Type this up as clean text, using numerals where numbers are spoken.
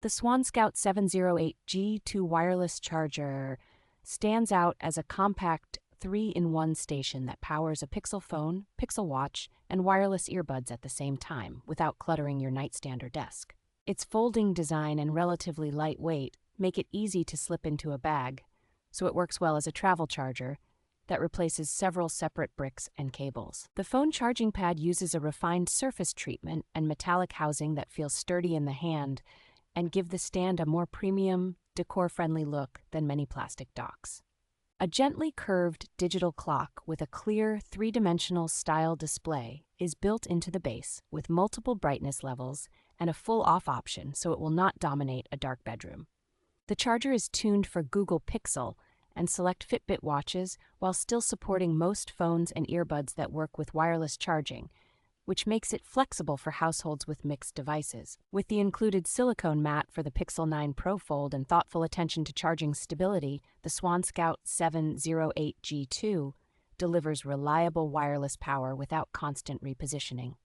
The SwanScout 708G2 wireless charger stands out as a compact 3-in-1 station that powers a Pixel phone, Pixel watch, and wireless earbuds at the same time without cluttering your nightstand or desk. Its folding design and relatively light weight make it easy to slip into a bag, so it works well as a travel charger that replaces several separate bricks and cables. The phone charging pad uses a refined surface treatment and metallic housing that feels sturdy in the hand and give the stand a more premium, decor-friendly look than many plastic docks. A gently curved digital clock with a clear three-dimensional style display is built into the base with multiple brightness levels and a full off option so it will not dominate a dark bedroom. The charger is tuned for Google Pixel and select Fitbit watches while still supporting most phones and earbuds that work with wireless charging, which makes it flexible for households with mixed devices. With the included silicone mat for the Pixel 9 Pro Fold and thoughtful attention to charging stability, the SwanScout 708G2 delivers reliable wireless power without constant repositioning.